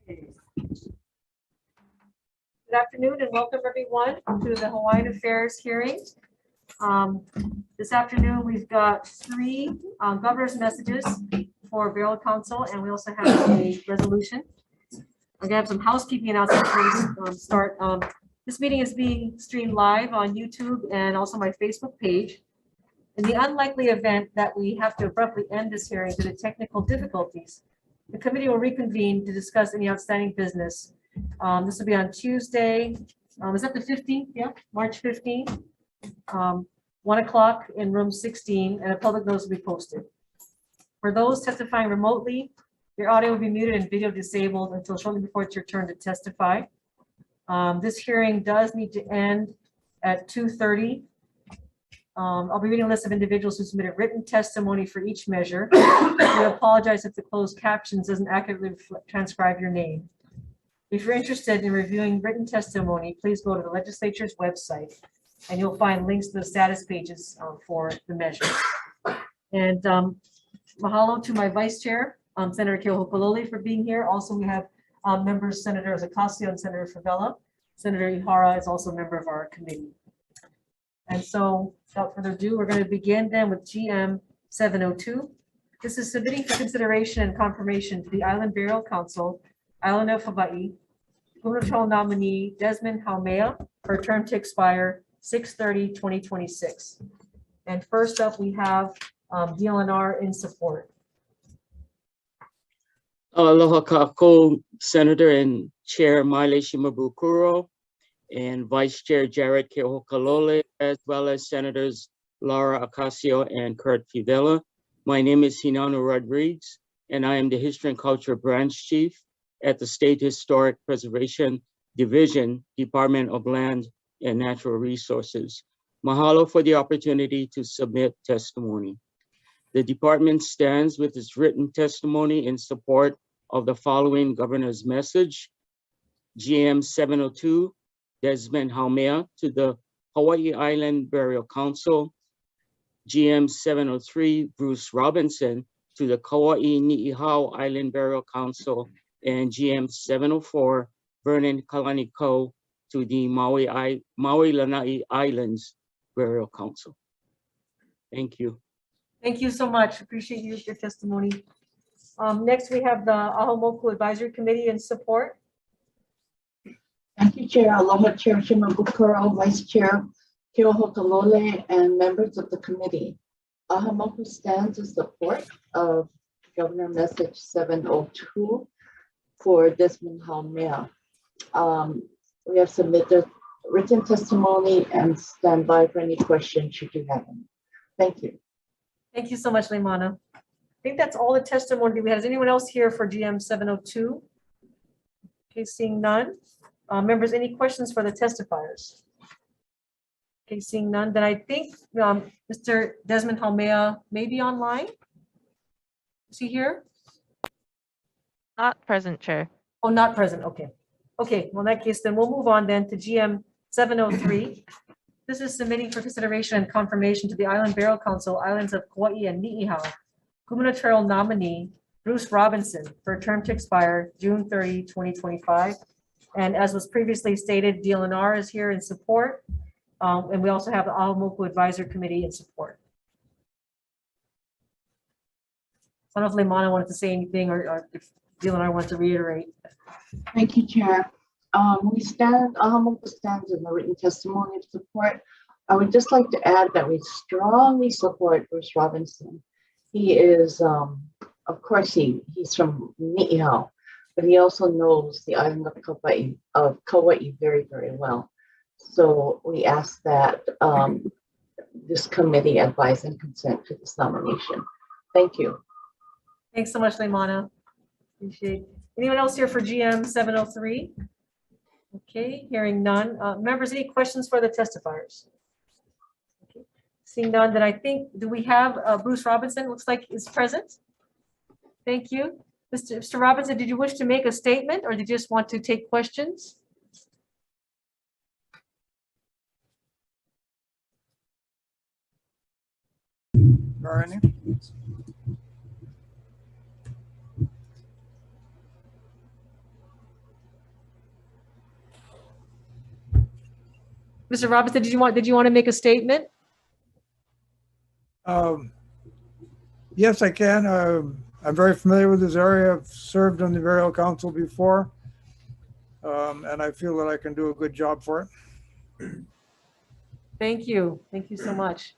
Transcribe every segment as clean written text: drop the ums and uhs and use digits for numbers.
Good afternoon and welcome everyone to the Hawaiian Affairs hearing. This afternoon, we've got three governor's messages for Burial Council, and we also have a resolution. I'm gonna have some housekeeping announcements before we start. This meeting is being streamed live on YouTube and also my Facebook page. In the unlikely event that we have to abruptly end this hearing due to technical difficulties, the committee will reconvene to discuss any outstanding business. This will be on Tuesday. Is that the 15th? Yeah, March 15th. 1 o'clock in room 16, and a public notice will be posted. For those testifying remotely, your audio will be muted and video disabled until shortly before it's your turn to testify. This hearing does need to end at 2:30. I'll be reading a list of individuals who submitted written testimony for each measure. We apologize if the closed captions doesn't accurately transcribe your name. If you're interested in reviewing written testimony, please go to the legislature's website and you'll find links to the status pages for the measures. And mahalo to my vice chair, Senator Keohokalole, for being here. Also, we have members, Senator Zacasio and Senator Favela. Senator Ihara is also a member of our committee. And so, without further ado, we're going to begin then with GM 702. This is submitting for consideration and confirmation to the Island Burial Council, Island of Hawai'i, gubernatorial nominee Desmond Haumea for a term to expire 6/30/2026. And first up, we have DLNR in support. Aloha kākou, Senator and Chair Maile Shimabukuro and Vice Chair Jared Keohokalole, as well as Senators Laura Acasio and Kurt Fivela. My name is Hinano Rodriguez, and I am the History and Culture Branch Chief at the State Historic Preservation Division, Department of Land and Natural Resources. Mahalo for the opportunity to submit testimony. The department stands with its written testimony in support of the following governor's message. GM 702, Desmond Haumea to the Hawaii Island Burial Council. GM 703, Bruce Robinson to the Kauai Ni'ihau Island Burial Council. And GM 704, Vernon Kalaniko to the Maui Lanai Islands Burial Council. Thank you. Thank you so much. Appreciate your testimony. Next, we have the Ahamoku Advisory Committee in support. Thank you, Chair. Aloha, Chair Shimabukuro, Vice Chair Keohokalole, and members of the committee. Ahamoku stands in support of Governor Message 702 for Desmond Haumea. We have submitted written testimony and stand by for any questions should you have them. Thank you. Thank you so much, Leimana. I think that's all the testimony we had. Is anyone else here for GM 702? Okay, seeing none. Members, any questions for the testifiers? Okay, seeing none, then I think Mr. Desmond Haumea may be online. Is he here? Not present, Chair. Oh, not present. Okay. Okay, well, in that case, then we'll move on then to GM 703. This is submitting for consideration and confirmation to the Island Burial Council, Islands of Kauai and Ni'ihau, gubernatorial nominee Bruce Robinson for a term to expire June 30, 2025. And as was previously stated, DLNR is here in support. And we also have the Ahamoku Advisory Committee in support. I don't know if Leimana wanted to say anything or if DLNR wants to reiterate. Thank you, Chair. Ahamoku stands in the written testimony of support. I would just like to add that we strongly support Bruce Robinson. He is, of course, he's from Ni'ihau, but he also knows the island of Kauai very, very well. So we ask that this committee advise and consent to this nomination. Thank you. Thanks so much, Leimana. Appreciate it. Anyone else here for GM 703? Okay, hearing none. Members, any questions for the testifiers? Okay. Seeing none, then I think, do we have Bruce Robinson? Looks like is present. Thank you. Mr. Robinson, did you wish to make a statement or did you just want to take questions? Bernie? Mr. Robinson, did you want to make a statement? Yes, I can. I'm very familiar with this area. I've served on the burial council before. And I feel that I can do a good job for it. Thank you. Thank you so much.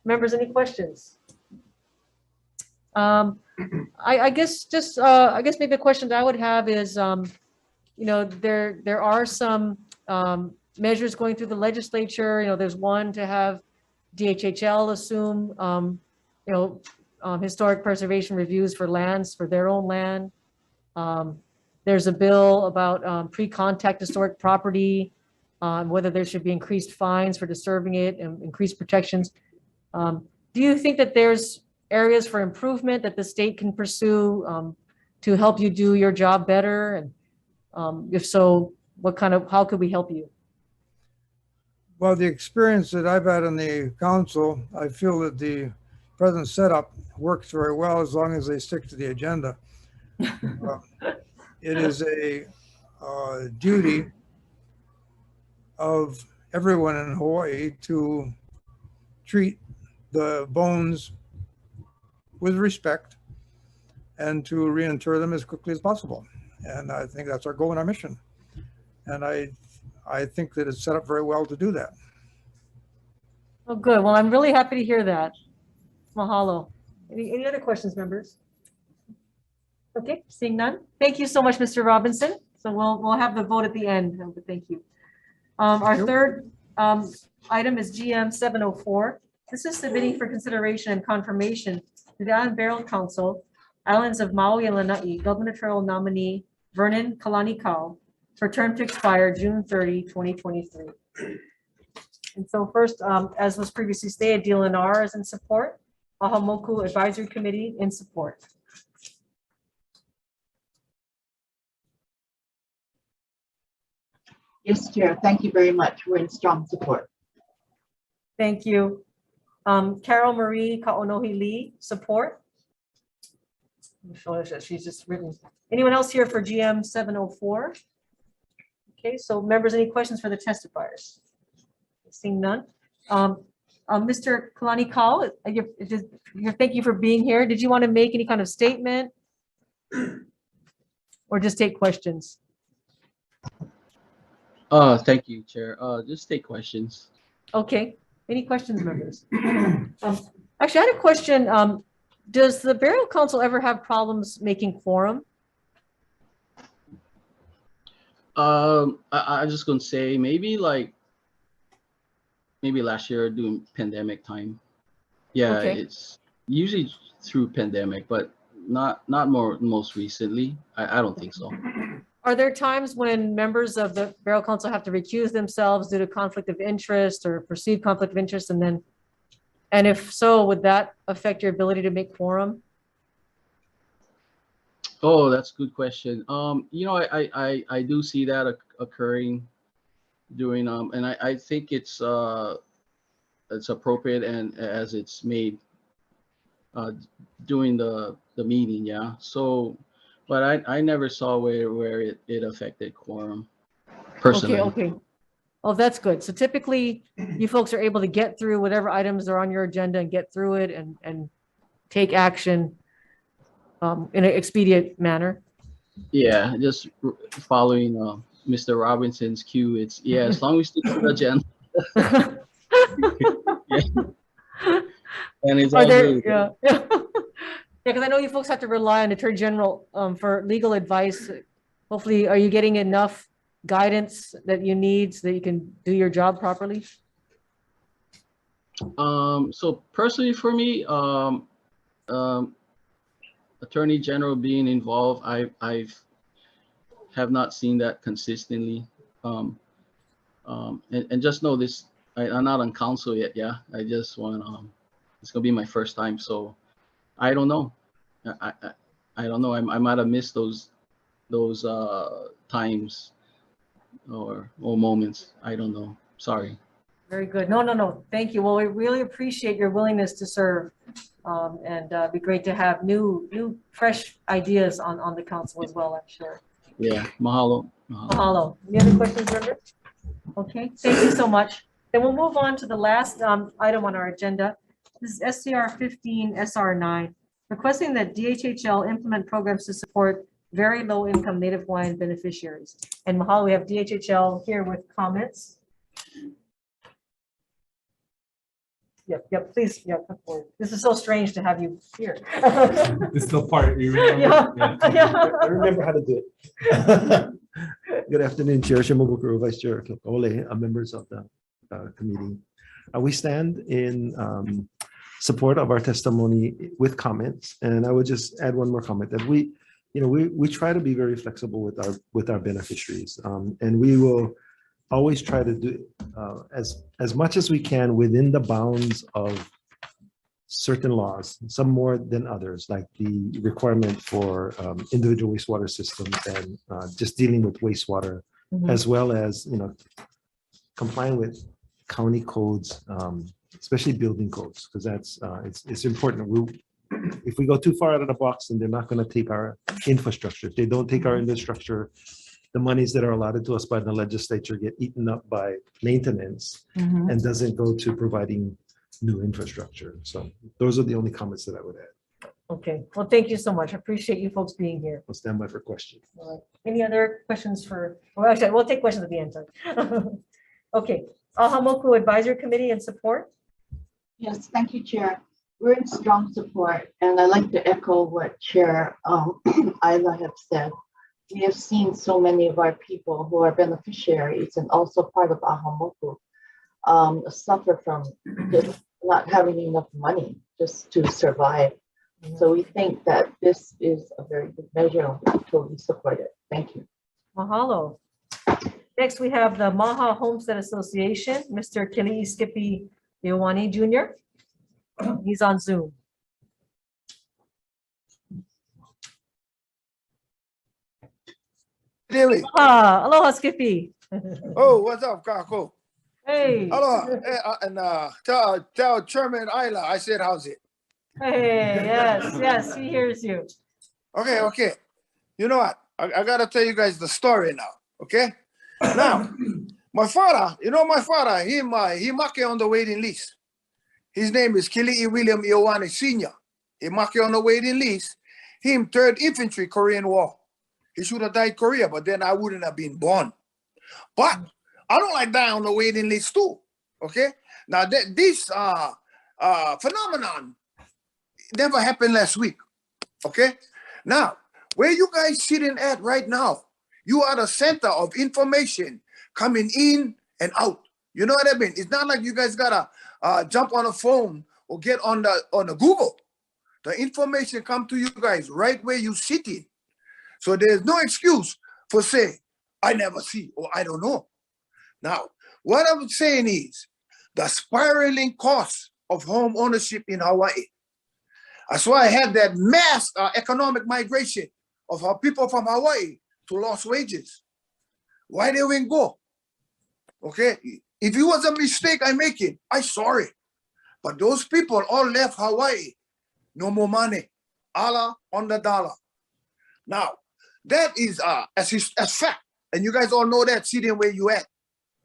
Members, any questions? I guess just, I guess maybe a question that I would have is, you know, there are some measures going through the legislature. You know, there's one to have DHHL assume, you know, historic preservation reviews for lands, for their own land. There's a bill about pre-contact historic property, whether there should be increased fines for disturbing it and increased protections. Do you think that there's areas for improvement that the state can pursue to help you do your job better? And if so, how could we help you? Well, the experience that I've had on the council, I feel that the present setup works very well as long as they stick to the agenda. It is a duty of everyone in Hawaii to treat the bones with respect and to reinter them as quickly as possible. And I think that's our goal and our mission. And I think that it's set up very well to do that. Oh, good. Well, I'm really happy to hear that. Mahalo. Any other questions, members? Okay, seeing none. Thank you so much, Mr. Robinson. So we'll have the vote at the end. Thank you. Our third item is GM 704. This is submitting for consideration and confirmation to the Island Burial Council, Islands of Maui and Lanai, gubernatorial nominee Vernon Kalanikau, for term to expire June 30, 2023. And so first, as was previously stated, DLNR is in support. Ahamoku Advisory Committee in support. Yes, Chair. Thank you very much. We're in strong support. Thank you. Carol Marie Kaonohi Lee, support. She's just written. Anyone else here for GM 704? Okay, so members, any questions for the testifiers? Seeing none. Mr. Kalanikau, thank you for being here. Did you want to make any kind of statement or just take questions? Thank you, Chair. Just take questions. Okay. Any questions, members? Actually, I had a question. Does the Burial Council ever have problems making quorum? I'm just gonna say maybe last year during pandemic time. Yeah, Okay. It's usually through pandemic, but not most recently. I don't think so. Are there times when members of the Burial Council have to recuse themselves due to conflict of interest or perceived conflict of interest? And if so, would that affect your ability to make quorum? Oh, that's a good question. You know, I do see that occurring during and I think it's appropriate and as it's made during the meeting, yeah. So, but I never saw where it affected quorum personally. Okay. Oh, that's good. So typically you folks are able to get through whatever items are on your agenda and get through it and take action in an expedient manner. Yeah, just following Mr. Robinson's cue. It's as long as we stick to the agenda. Yeah. And it's all good. Yeah. Yeah, because I know you folks have to rely on the Attorney General for legal advice. Hopefully, are you getting enough guidance that you need so that you can do your job properly? So personally for me, Attorney General being involved, I've have not seen that consistently. And just know this, I'm not on council yet. Yeah, I just want it's gonna be my first time, so I don't know. I don't know. I might have missed those times or moments. I don't know. Sorry. Very good. No. Thank you. Well, we really appreciate your willingness to serve, and it'd be great to have new, fresh ideas on the council as well, I'm sure. Yeah. Mahalo. Mahalo. Any other questions, members? Okay, thank you so much. Then we'll move on to the last item on our agenda. This is SCR 15 SR 9, requesting that DHHL implement programs to support very low income Native Hawaiian beneficiaries. And mahalo, we have DHHL here with comments. Yep, please, come forward. This is so strange to have you here. This is the part you remember? Yeah. I remember how to do it. Good afternoon, Chair Shimabukuro, Vice Chair Ole, members of the committee. We stand in support of our testimony with comments, and I would just add one more comment that we try to be very flexible with our beneficiaries, and we will always try to do as much as we can within the bounds of certain laws, some more than others, like the requirement for individual wastewater systems and just dealing with wastewater, as well as complying with county codes, especially building codes, because that's it's important. If we go too far out of the box, then they're not going to take our infrastructure. If they don't take our infrastructure, the monies that are allotted to us by the legislature get eaten up by maintenance and doesn't go to providing new infrastructure. So those are the only comments that I would add. Okay, well, thank you so much. I appreciate you folks being here. I'll stand by for questions. All right. Any other questions well, actually, we'll take questions at the end. Sorry. Okay, Ahamoku Advisory Committee and support. Yes, thank you, Chair. We're in strong support, and I'd like to echo what Chair Isla have said. We have seen so many of our people who are beneficiaries and also part of Ahamoku suffer from just not having enough money just to survive. So we think that this is a very good measure, and we totally support it. Thank you. Mahalo. Next, we have the Maha Homestead Association, Mr. Kili'i Skippy Iowani Jr. He's on Zoom. Daily. Aloha, Skippy. Oh, what's up, Kako? Hey. Aloha. Hey, and tell Chairman Isla, I said, how's it? Hey, yes, he hears you. Okay. You know what? I gotta tell you guys the story now. Okay. Now, my father, he make on the waiting list. His name is Kili'i William Iowani Sr. He make on the waiting list. Him 3rd Infantry Korean War. He should have died Korea, but then I wouldn't have been born. But I don't like dying on the waiting list too. Okay. Now this phenomenon never happened last week. Okay. Now, where you guys sitting at right now, you are the center of information coming in and out. You know what I mean? It's not like you guys gotta jump on a phone or get on the Google. The information come to you guys right where you sitting. So there's no excuse for saying, I never see or I don't know. Now, what I'm saying is the spiraling cost of home ownership in Hawaii. That's why I had that mass economic migration of our people from Hawaii to lost wages. Why they wouldn't go? Okay, if it was a mistake I make it, I'm sorry. But those people all left Hawaii. No more money. Allah on the dollar. Now, that is as fact. And you guys all know that sitting where you at.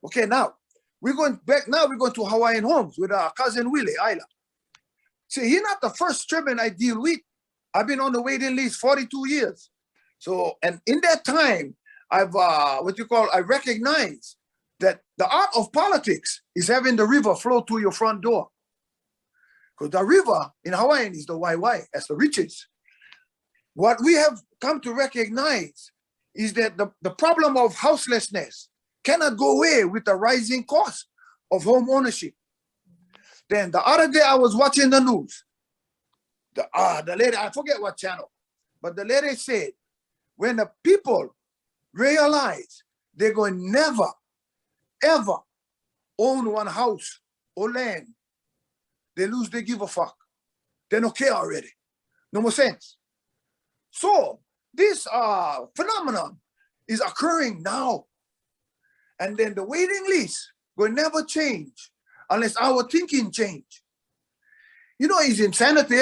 Okay, now we're going back. Now we're going to Hawaiian Homes with our cousin Willie Isla. See, he's not the first German I deal with. I've been on the waiting list 42 years. So, and in that time, I've I recognize that the art of politics is having the river flow to your front door. Because the river in Hawaiian is the Waiwai, as the riches. What we have come to recognize is that the problem of houselessness cannot go away with the rising cost of home ownership. Then the other day I was watching the news. The lady, I forget what channel, but the lady said, when the people realize they're going never, ever own one house or land, they lose, they give a fuck. They don't care already. No more sense. So this phenomenon is occurring now. And then the waiting list will never change unless our thinking change. You know, it's insanity.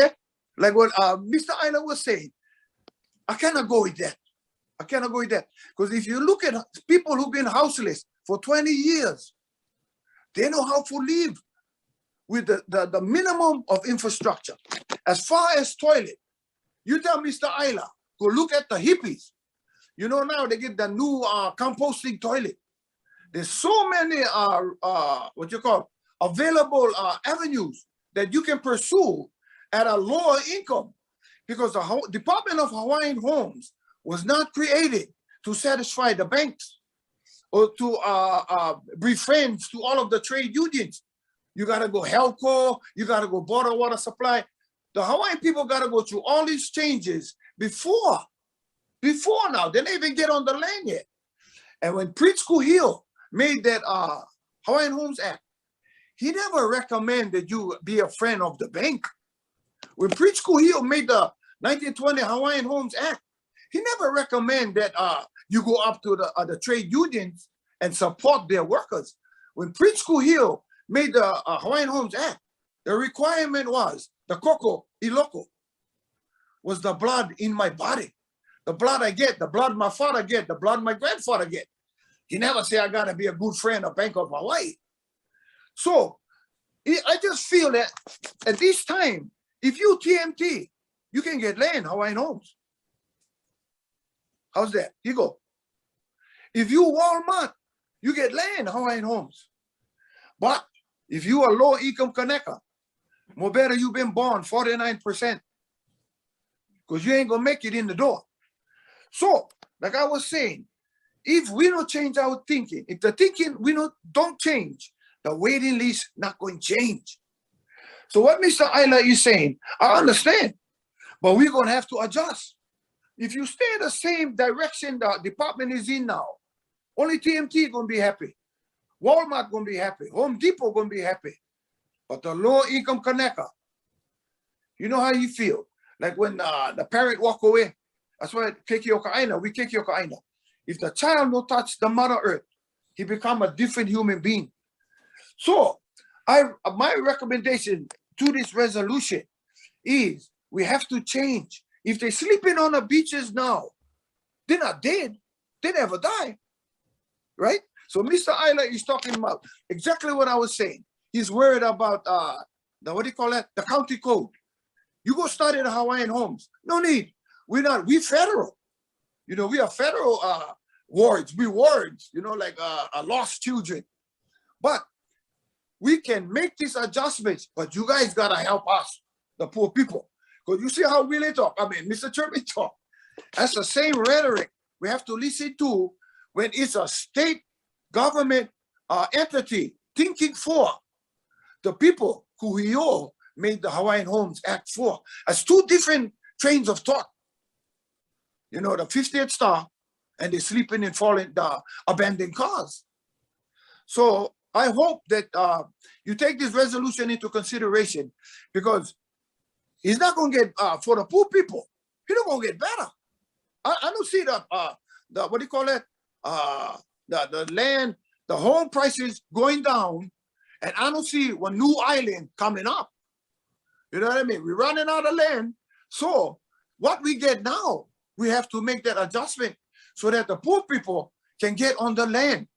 Like what Mr. Isla was saying. I cannot go with that. I cannot go with that. Because if you look at people who've been houseless for 20 years. They know how to live with the minimum of infrastructure. As far as toilet, you tell Mr. Ayla, go look at the hippies. You know, now they get the new composting toilet. There's so many available avenues that you can pursue at a lower income, because the Department of Hawaiian Homes was not created to satisfy the banks or to be friends to all of the trade unions. You gotta go Helco, you gotta go Border Water Supply. The Hawaiian people gotta go through all these changes before now. They didn't even get on the land yet. And when Prince Kuhio made that Hawaiian Homes Act, he never recommended you be a friend of the bank. When Prince Kuhio made the 1920 Hawaiian Homes Act, he never recommended that you go up to the trade unions and support their workers. When Prince Kuhio made the Hawaiian Homes Act, the requirement was the koko iloko was the blood in my body. The blood I get, the blood my father get, the blood my grandfather get. He never say I gotta be a good friend of Bank of Hawaii. So I just feel that at this time, if you TMT, you can get land, Hawaiian Homes. How's that? You go. If you Walmart, you get land, Hawaiian Homes. But if you are low income Kaneka, more better you been born 49%, because you ain't gonna make it in the door. So, like I was saying, if we don't change our thinking, if the thinking we don't change, the waiting list not going to change. So what Mr. Ayla is saying, I understand, but we're going to have to adjust. If you stay in the same direction the department is in now, only TMT going to be happy. Walmart going to be happy. Home Depot going to be happy. But the low income Kaneka, you know how you feel. Like when the parent walk away, that's why we kekio aina. If the child no touch the Mother Earth, he become a different human being. So my recommendation to this resolution is we have to change. If they're sleeping on the beaches now, they're not dead. They never die, right? So Mr. Ayla is talking about exactly what I was saying. He's worried about the county code. You go study the Hawaiian Homes. No need. We federal. You know, we are federal wards. We wards, you know, like lost children. But we can make these adjustments, but you guys gotta help us, the poor people. Because you see how Willie talk. I mean, Mr. Chairman talk. That's the same rhetoric we have to listen to when it's a state government entity thinking for the people who we all made the Hawaiian Homes Act for. As two different trains of thought. You know, the 50th star, and they're sleeping in falling abandoned cars. So I hope that you take this resolution into consideration, because it's not going to get, for the poor people, it's not going to get better. I don't see the what do you call it? The land, the home prices going down, and I don't see one new island coming up. You know what I mean? We're running out of land. So what we get now, we have to make that adjustment so that the poor people can get on the land.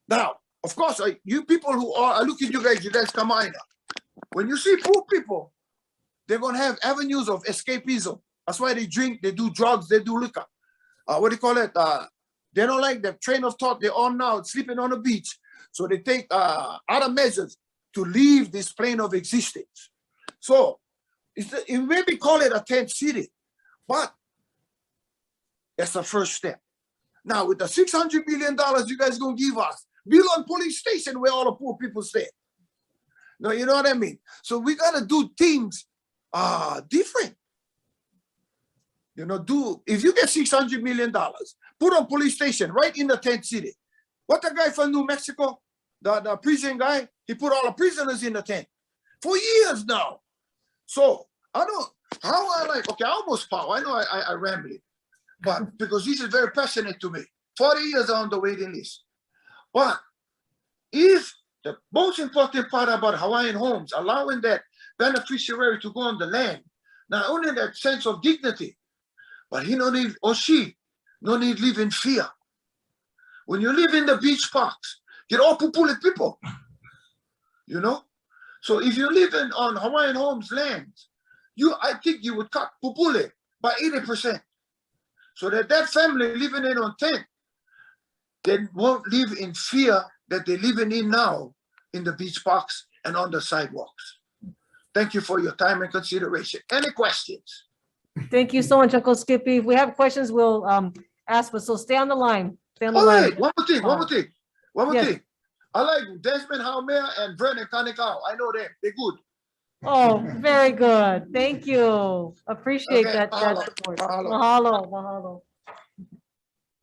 Now, of course, you people who are, I look at you guys come on. When you see poor people, they're going to have avenues of escapism. That's why they drink, they do drugs, they do liquor. What do you call it? They don't like the train of thought they're on now, sleeping on the beach. So they take other measures to leave this plane of existence. So it maybe call it a tent city, but that's the first step. Now, with the $600 million you guys gonna give us, build a police station where all the poor people stay. No, you know what I mean? So we gotta do things different. You know, if you get $600 million, put on police station right in the tent city. What the guy from New Mexico, the prison guy, he put all the prisoners in the tent for years now. So I almost power. I know I rambling, but because this is very passionate to me. 40 years on the waiting list. But if the most important part about Hawaiian Homes, allowing that beneficiary to go on the land, not only that sense of dignity, but he no need live in fear. When you live in the beach parks, get all Pupule people. You know? So if you live on Hawaiian Homes lands, I think you would cut Pupule by 80%. So that family living in on tent, they won't live in fear that they're living in now in the beach parks and on the sidewalks. Thank you for your time and consideration. Any questions? Thank you so much, Uncle Skippy. If we have questions, we'll ask, but so stay on the line. Stay on the Oh, line. wait, one more thing. Yes. I like Desmond Haumea and Vernon Kanekau. I know them. They're good. Oh, very good. Thank you. Appreciate Okay, that mahalo, support. mahalo. Mahalo.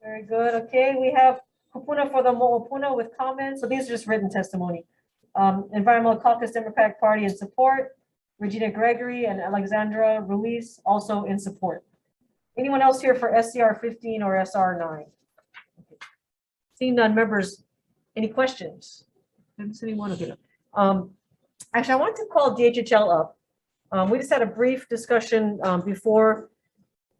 Very good. Okay, we have Kupuna for the Mo'opuna with comments. So these are just written testimony. Environmental Caucus Democratic Party in support. Regina Gregory and Alexandra Ruiz also in support. Anyone else here for SCR 15 or SR 9? Seeing none, members, any questions? Haven't seen anyone. Okay. Actually, I want to call DHHL up. We just had a brief discussion before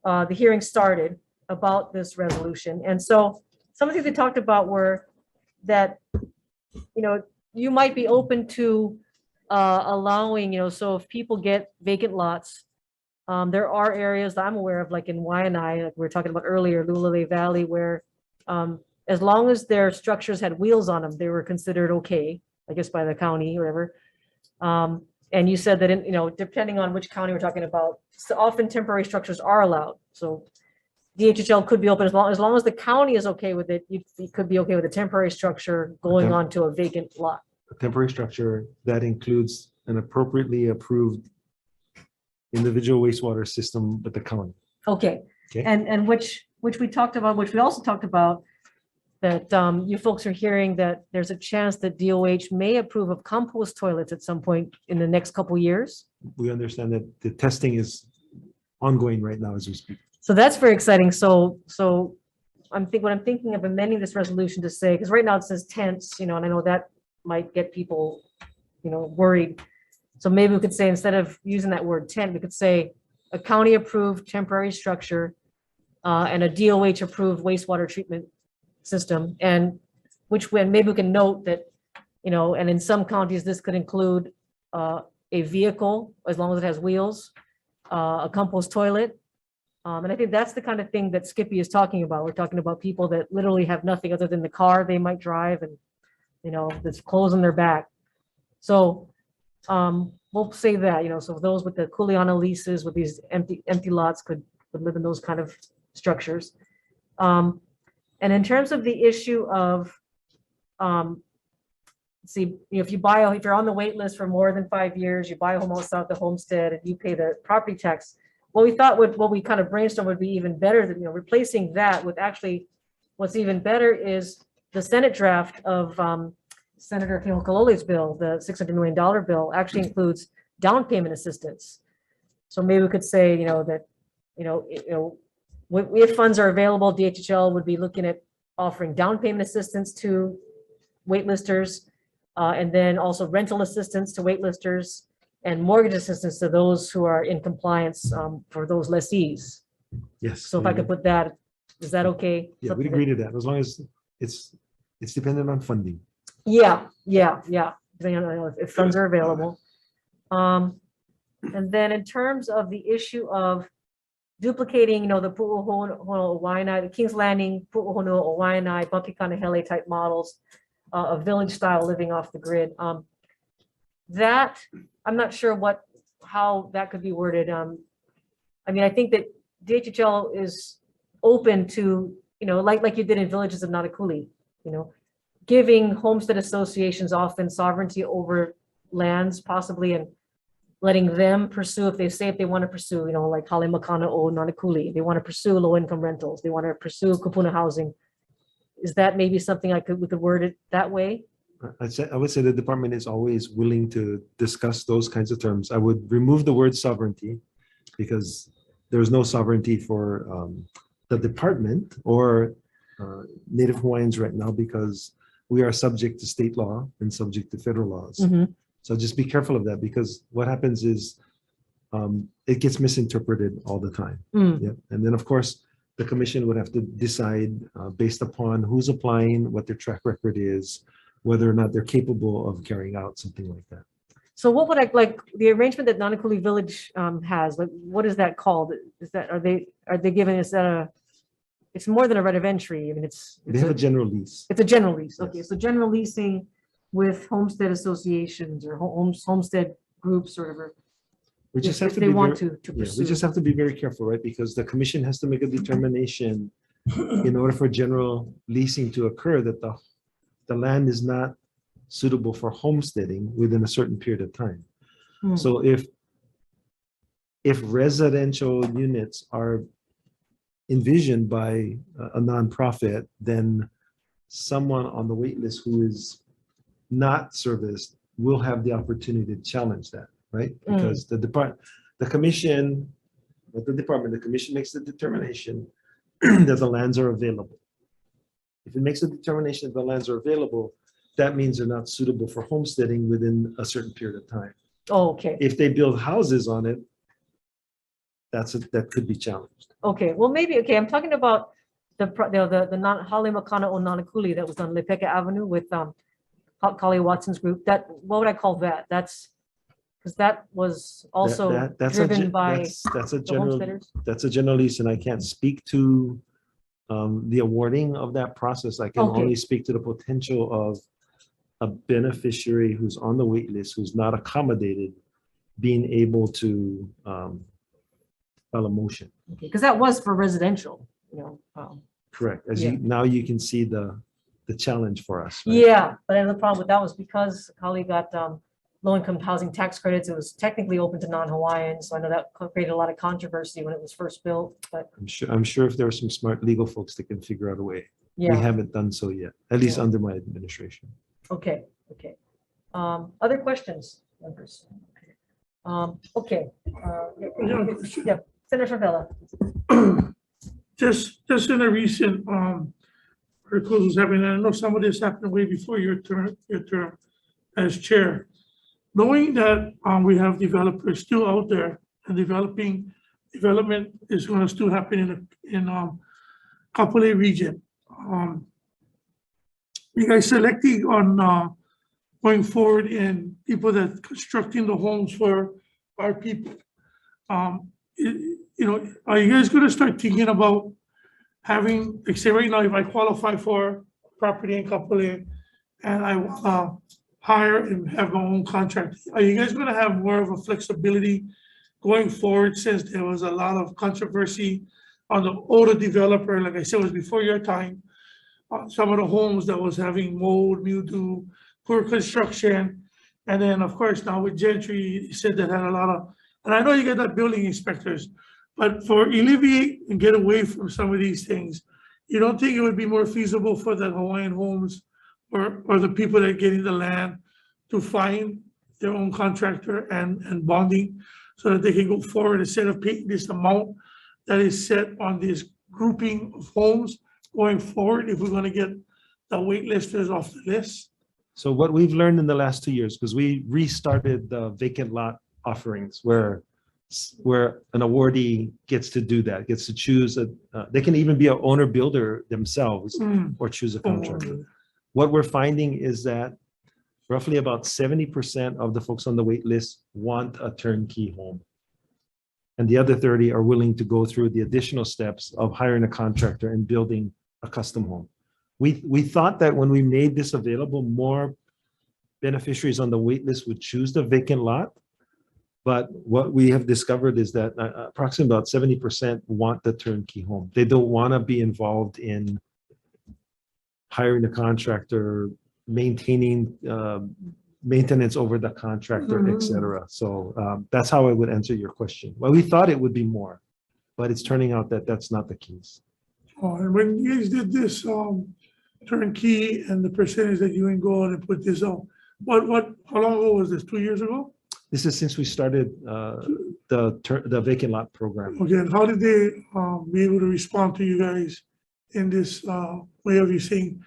the hearing started about this resolution. And so some of the things we talked about were that, you might be open to allowing, so if people get vacant lots, there are areas that I'm aware of, like in Waianae, like we were talking about earlier, Lulele Valley, where as long as their structures had wheels on them, they were considered okay, I guess by the county or whatever. And you said that, depending on which county we're talking about, so often temporary structures are allowed. So DHHL could be open as long as the county is okay with it. You could be okay with a temporary structure going onto a vacant lot. A temporary structure that includes an appropriately approved individual wastewater system with the county. Okay. Okay. And which we talked about, which we also talked about, that you folks are hearing that there's a chance that DOH may approve of compost toilets at some point in the next couple years. We understand that the testing is ongoing right now as we speak. So that's very exciting. So I'm thinking of amending this resolution to say, because right now it says tents, and I know that might get people, worried. So maybe we could say, instead of using that word tent, we could say a county approved temporary structure and a DOH approved wastewater treatment system. And maybe we can note that, and in some counties, this could include a vehicle, as long as it has wheels, a compost toilet. And I think that's the kind of thing that Skippy is talking about. We're talking about people that literally have nothing other than the car they might drive and, there's clothes on their back. So we'll say that, so those with the Kuleana leases with these empty lots could live in those kind of structures. And in terms of the issue of, if you're on the wait list for more than 5 years, you buy a home outside the homestead and you pay the property tax. What we kind of brainstormed would be even better than, replacing that with actually, what's even better is the Senate draft of Senator Kehokaloli's bill, the $600 million bill, actually includes down payment assistance. So maybe we could say, that, if funds are available, DHHL would be looking at offering down payment assistance to waitlisters, and then also rental assistance to waitlisters and mortgage assistance to those who are in compliance for those lessees. Yes. So if I could put that, is that okay? Yeah, we'd agree to that, as long as it's dependent on funding. Yeah. Depending on if funds are available. And then in terms of the issue of duplicating, the Pu'uhonua Waianae, the King's Landing, Pu'uhonua Waianae, Papikanahele type models of village style living off the grid. That I'm not sure how that could be worded. I think that DHHL is open to, like you did in Villages of Nanakuli, giving homestead associations often sovereignty over lands possibly, and letting them pursue, if they want to pursue, like Hale Makana o Nanakuli, they want to pursue low income rentals, they want to pursue kupuna housing. Is that maybe something we could word it that way? I would say the department is always willing to discuss those kinds of terms. I would remove the word sovereignty, because there's no sovereignty for the department or Native Hawaiians right now, because we are subject to state law and subject to federal laws. Mm-hmm. So just be careful of that, because what happens is it gets misinterpreted all the time. Yeah. And then of course, the commission would have to decide based upon who's applying, what their track record is, whether or not they're capable of carrying out something like that. So what would I, like, the arrangement that Nanakuli Village has, like, what is that called? Is that, are they giving us it's more than a right of entry, I mean, They have a general lease. it's a general lease, okay, Yes. so general leasing with homestead associations or homestead groups or whatever. We just if have to they be want very, to yeah, pursue. we just have to be very careful, right? Because the commission has to make a determination in order for general leasing to occur that the land is not suitable for homesteading within a certain period of time. Hmm. So if residential units are envisioned by a nonprofit, then someone on the wait list who is not serviced will have the opportunity to challenge that, right? Because the commission makes the determination that the lands are available. If it makes a determination that the lands are available, that means they're not suitable for homesteading within a certain period of time. Oh, okay, If they build houses on it, that could be challenged. okay, well, maybe, okay, I'm talking about the Hale Makana o Nanakuli that was on Lepeka Avenue with Kali Watson's group, that, what would I call that? That's, because that was also driven by That's a the general, homesteaders? that's a general lease, and I can't speak to the awarding of that process. I can Okay. only speak to the potential of a beneficiary who's on the wait list, who's not accommodated, being able to file a motion. Because that was for residential, you know. Correct. As Yeah. now you can see the challenge for us. right? Yeah, but then the problem with that was because Kali got low-income housing tax credits, it was technically open to non-Hawaiians. So I know that created a lot of controversy when it was first built, but I'm sure if there are some smart legal folks that can figure out a way. We yeah, haven't done so yet, at least Yeah. under my administration. okay. Other questions, members? Okay. Yeah, Senator Vella. Just in a recent articles was happening, and I know some of this happened way before your term as chair. Knowing that we have developers still out there and development is going to still happen in Kapolei region. You guys selecting on going forward in people that constructing the homes for our people. You know, are you guys going to start thinking about having, like, say right now, if I qualify for property in Kapolei and I hire and have my own contract, are you guys going to have more of a flexibility going forward, since there was a lot of controversy on the older developer, like I said, it was before your time, some of the homes that was having mold, mildew, poor construction, and then of course now with Gentry, you said that had a lot of, and I know you got that building inspectors, but for alleviate and get away from some of these things, you don't think it would be more feasible for the Hawaiian homes or the people that are getting the land to find their own contractor and bonding so that they can go forward instead of paying this amount that is set on this grouping of homes going forward, if we're going to get the waitlisters off the list? So what we've learned in the last 2 years, because we restarted the vacant lot offerings where an awardee gets to do that, gets to choose they can even be an owner builder themselves or choose a contractor. What we're finding is that roughly about 70% of the folks on the wait list want a turnkey home. And the other 30 are willing to go through the additional steps of hiring a contractor and building a custom home. We thought that when we made this available, more beneficiaries on the wait list would choose the vacant lot. But what we have discovered is that approximately about 70% want the turnkey home. They don't want to be involved in hiring a contractor, maintaining maintenance over the contractor, et cetera. So that's how I would answer your question. Well, we thought it would be more, but it's turning out that that's not the case. Oh, and when you guys did this turnkey and the percentage that you can go on and put this on, how long ago was this? 2 years ago? This is since we started the vacant lot program. Okay, and how did they be able to respond to you guys in this way of you saying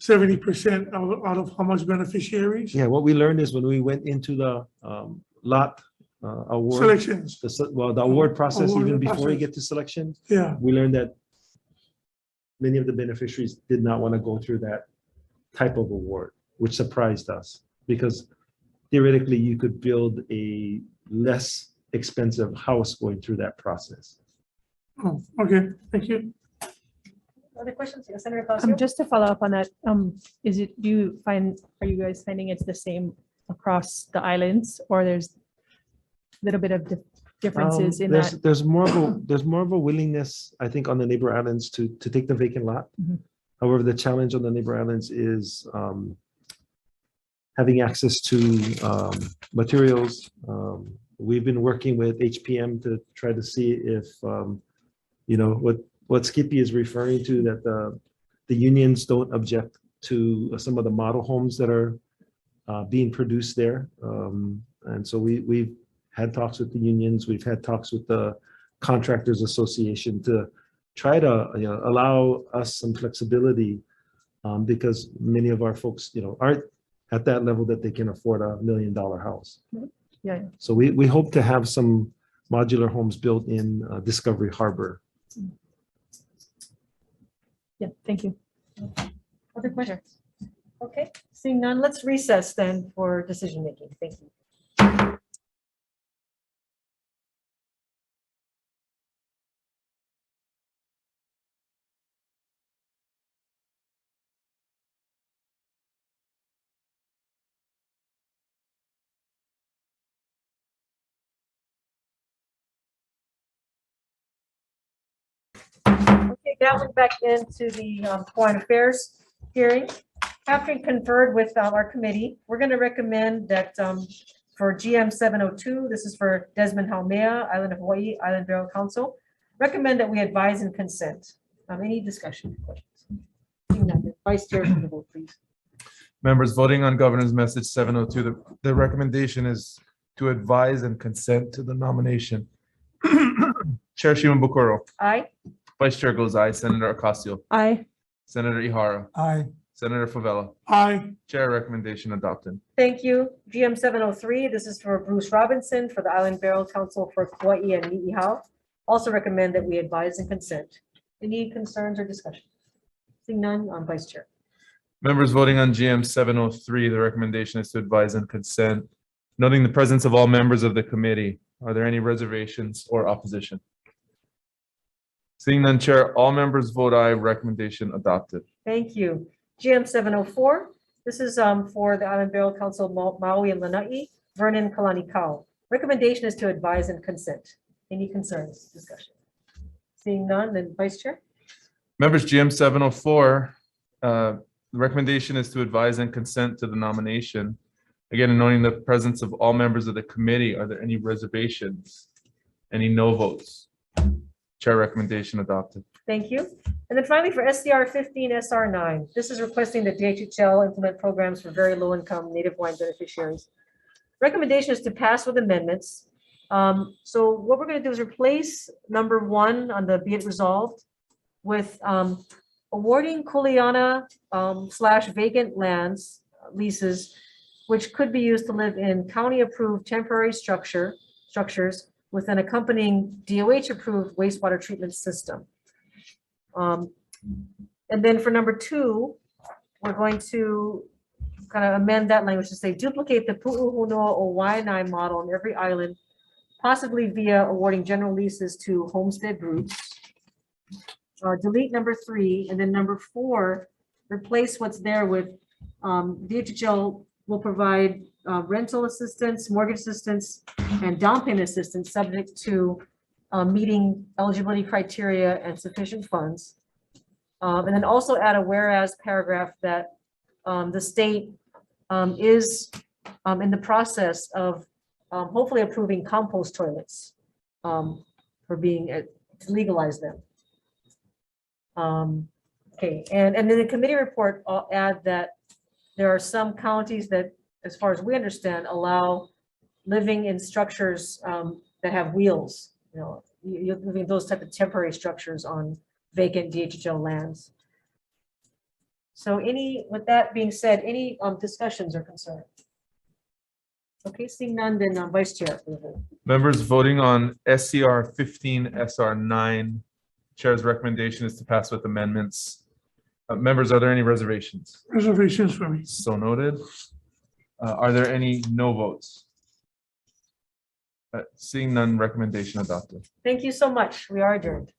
70% out of how much beneficiaries? Yeah, what we learned is when we went into the lot award. Selections. The award process, Award even before you process. get to selection, Yeah, we learned that many of the beneficiaries did not want to go through that type of award. which surprised us because theoretically you could build a less expensive house going through that process. Oh, okay, thank you. Other questions? Yes, Senator Ocasio? Just to follow up on that, are you guys finding it's the same across the islands, or there's a little bit of differences in that? There's more of a willingness, I think, on the neighbor islands to take the vacant lot. Mhm. However, the challenge on the neighbor islands is having access to materials. We've been working with HPM to try to see if, what Skippy is referring to, that the unions don't object to some of the model homes that are being produced there. And so we've had talks with the unions. We've had talks with the Contractors Association to try to allow us some flexibility because many of our folks aren't at that level that they can afford $1 million house. Yeah. So we hope to have some modular homes built in Discovery Harbor. Yeah, thank you. Other questions? Okay, seeing none, let's recess then for decision making. Thank you. Okay, now we're back into the Hawaiian Affairs hearing. After conferred with our committee, we're going to recommend that for GM 702, this is for Desmond Haumea, Island of Hawaii, Island Borough Council, recommend that we advise and consent. Any discussion? Questions? Seeing none, Vice Chair, for the vote, please. Members voting on Governor's Message 702, the recommendation is to advise and consent to the nomination. Chair Shimabukuro. Aye. Vice Chair goes aye. Senator Ocasio. Aye. Senator Ihara. Aye. Senator Favela. Aye. Chair recommendation adopted. Thank you. GM 703, this is for Bruce Robinson for the Island Borough Council for Hawaii and Niihau. Also recommend that we advise and consent. Any concerns or discussion? Seeing none, Vice Chair. Members voting on GM 703, the recommendation is to advise and consent. Noting the presence of all members of the committee, are there any reservations or opposition? Seeing none, Chair, all members vote aye. Recommendation adopted. Thank you. GM 704, this is for the Island Borough Council, Maui and Lanai, Vernon Kalanikau. Recommendation is to advise and consent. Any concerns, discussion? Seeing none, then Vice Chair. Members, GM 704, the recommendation is to advise and consent to the nomination. Again, noting the presence of all members of the committee, are there any reservations? Any no votes? Chair recommendation adopted. Thank you. And then finally for SCR 15 SR 9, this is requesting that DHHL implement programs for very low income Native Hawaiian beneficiaries. Recommendation is to pass with amendments. So what we're going to do is replace number 1 on the be it resolved with awarding kuleana / vacant lands leases, which could be used to live in county approved temporary structures with an accompanying DOH approved wastewater treatment system. And then for number 2, we're going to kind of amend that language to say duplicate the Pu'uhunua o Waianae model on every island, possibly via awarding general leases to homestead groups. Delete number 3, and then number 4, replace what's there with DHHL will provide rental assistance, mortgage assistance, and down payment assistance subject to meeting eligibility criteria and sufficient funds. And then also add a whereas paragraph that the state is in the process of hopefully approving compost toilets for being to legalize them. Okay, and then the committee report, I'll add that there are some counties that, as far as we understand, allow living in structures that have wheels. You're living in those type of temporary structures on vacant DHHL lands. So with that being said, any discussions or concerns? Okay, seeing none, then Vice Chair. Members voting on SCR 15 SR 9, Chair's recommendation is to pass with amendments. Members, are there any reservations? Reservations for me. So noted. Are there any no votes? Seeing none, recommendation adopted. Thank you so much. We are adjourned.